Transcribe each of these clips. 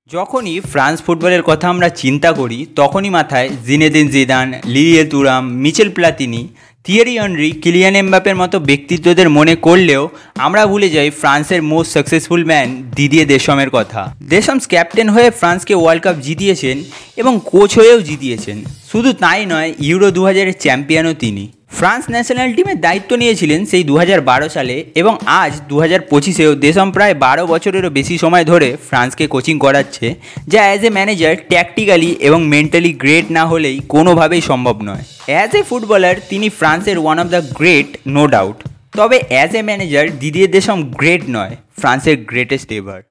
যখনই ফ্রান্স ফুটবলের কথা আমরা চিন্তা করি তখনই মাথায় Zinedine Zidane, Lilian Thuram, Michel Platini, Thierry Henry, Kylian এমবাপের মতো ব্যক্তিত্বদের মনে করলেও আমরা ভুলে যাই ফ্রান্সের মোস্ট সাকসেসফুল ম্যান দিদিয়ে দেশমের কথা। দেশমস ক্যাপ্টেন হয়ে ফ্রান্সকে ওয়ার্ল্ড কাপ জিতিয়েছেন এবং কোচ হয়েও জিতিয়েছেন। শুধু তাই নয়, ইউরো 2000-এর চ্যাম্পিয়নও তিনি। ফ্রান্স ন্যাশনাল টিমের দায়িত্ব নিয়েছিলেন সেই 2012 সালে এবং আজ 2025-এও দেশম প্রায় 12 বছরেরও বেশি সময় ধরে ফ্রান্সকে কোচিং করাচ্ছে, যা অ্যাজ এ ম্যানেজার ট্যাকটিক্যালি এবং মেন্টালি গ্রেট না হলেই কোনোভাবেই সম্ভব নয়। অ্যাজ এ ফুটবলার তিনি ফ্রান্সের one of the great, no doubt. তবে as a manager Didier Deschamps great নয়, ফ্রান্সের গ্রেটেস্ট এভার।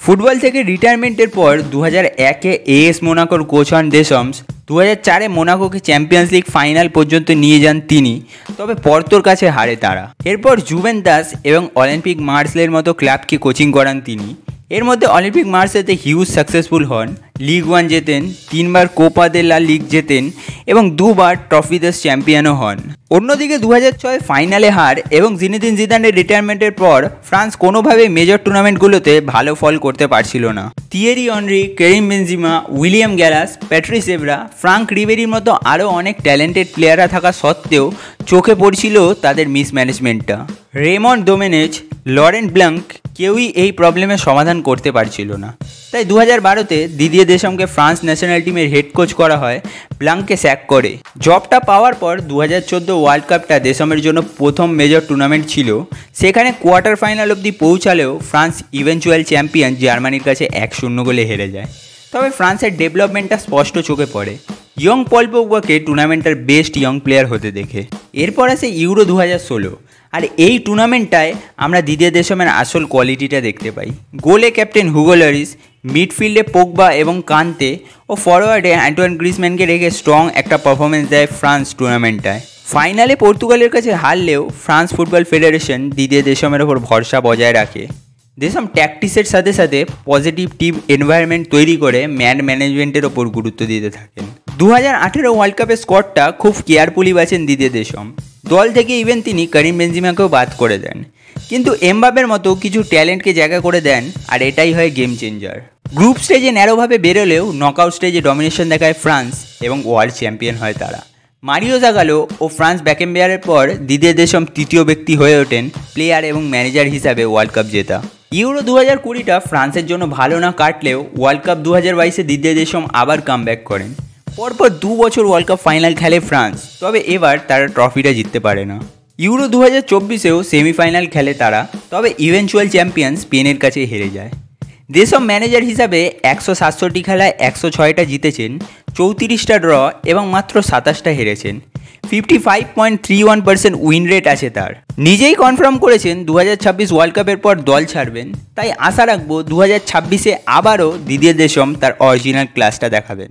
ফুটবল থেকে রিটায়ারমেন্টের পর 2001-এ এএস মোনাকোর কোচ হন দেশমস। 2004-এ মোনাকোকে চ্যাম্পিয়ন্স লিগ ফাইনাল পর্যন্ত নিয়ে যান তিনি, তবে পর্তোর কাছে হারে তারা। এরপর জুভেন্টাস এবং অলিম্পিক মার্সেলের মতো ক্লাবকে কোচিং করান তিনি। এর মধ্যে অলিম্পিক মার্সেলতে হিউজ সাকসেসফুল হন, লিগ 1 জেতেন, 3বার কোপা দে লা লিগ জেতেন এবং 2বার ট্রফিদাস চ্যাম্পিয়নও হন। অন্যদিকে 2006 ফাইনালে হার এবং জিনেদিন জিদানের রিটায়ারমেন্টের পর ফ্রান্স কোনোভাবেই মেজর টুর্নামেন্টগুলোতে ভালো ফল করতে পারছিল না। Thierry অনরি, কেরিম Benzema, William গ্যালাস, Patrice Evra, Frank রিবেরির মতো আরও অনেক ট্যালেন্টেড প্লেয়াররা থাকা সত্ত্বেও চোখে পড়ছিল তাদের মিসম্যানেজমেন্টটা। রেমন্ড দোমেনেজ, লরেন্ট ব্ল্যাঙ্ক কেউই এই প্রবলেমের সমাধান করতে পারছিল না। তাই 2012-তে দিদিয়ে দেশমকে ফ্রান্স ন্যাশনাল টিমের হেড কোচ করা হয়, ব্ল্যাঙ্ককে স্যাক করে। জবটা পাওয়ার পর 2014 ওয়ার্ল্ড কাপটা দেশমের জন্য প্রথম মেজর টুর্নামেন্ট ছিল। সেখানে কোয়ার্টার ফাইনাল অবধি পৌঁছালেও ফ্রান্স ইভেনচুয়াল চ্যাম্পিয়ন জার্মানির কাছে 1-0 গোলে হেরে যায়। তবে ফ্রান্সের ডেভেলপমেন্টটা স্পষ্ট চোখে পড়ে ইয়ং পল পোগবাকে টুর্নামেন্টের বেস্ট ইয়ং প্লেয়ার হতে দেখে। এরপর আসে ইউরো 2016, আর এই টুর্নামেন্টটায় আমরা দিদিয়ে দেশমের আসল কোয়ালিটিটা দেখতে পাই। গোলে ক্যাপ্টেন হুগো লরিস, মিডফিল্ডে পোগবা এবং কান্তে ও ফরওয়ার্ডে অ্যান্টোয়ান গ্রিজম্যানকে রেখে স্ট্রং একটা পারফরমেন্স দেয় ফ্রান্স টুর্নামেন্টটায়। ফাইনালে পর্তুগালের কাছে হারলেও ফ্রান্স ফুটবল ফেডারেশন দিদিয়ে দেশমের ওপর ভরসা বজায় রাখে। দেশম ট্যাকটিক্সের সাথে সাথে পজিটিভ টিম এনভায়রনমেন্ট তৈরি করে ম্যান ম্যানেজমেন্টের ওপর গুরুত্ব দিতে থাকেন। 2018 ওয়ার্ল্ড কাপের স্কোয়াডটা খুব কেয়ারফুলি বাছেন দিদিয়ে দেশম। দল থেকে ইভেন তিনি করিম বেনজিমাকেও বাদ করে দেন, কিন্তু এমবাপের মতো কিছু ট্যালেন্টকে জায়গা করে দেন, আর এটাই হয় গেম চেঞ্জার। গ্রুপ স্টেজে ন্যারোভাবে বেরোলেও নকআউট স্টেজে ডমিনেশন দেখায় ফ্রান্স এবং ওয়ার্ল্ড চ্যাম্পিয়ন হয় তারা। মারিও জাগালো ও ফ্রান্স বেকেনবাওয়ারের পর দিদিয়ে দেশম তৃতীয় ব্যক্তি হয়ে ওঠেন প্লেয়ার এবং ম্যানেজার হিসাবে ওয়ার্ল্ড কাপ জেতা। ইউরো 2020টা ফ্রান্সের জন্য ভালো না কাটলেও ওয়ার্ল্ড কাপ 2022-এ দিদিয়ে দেশম আবার কামব্যাক করেন। পরপর 2 বছর ওয়ার্ল্ড কাপ ফাইনাল খেলে ফ্রান্স, তবে এবার তারা ট্রফিটা জিততে পারে না। ইউরো 2024-এও সেমিফাইনাল খেলে তারা, তবে ইভেনচুয়াল চ্যাম্পিয়ন স্পেনের কাছে হেরে যায়। দেশম ম্যানেজার হিসাবে 167টি খেলায় 106টা জিতেছেন, 34টা ড্র এবং মাত্র 27টা হেরেছেন। 55.31% উইন রেট আছে তার। নিজেই কনফার্ম করেছেন 2026 ওয়ার্ল্ড কাপের পর দল ছাড়বেন, তাই আশা রাখবো 2026-এ আবারও দিদিয়ে দেশম তার অরিজিনাল ক্লাসটা দেখাবেন।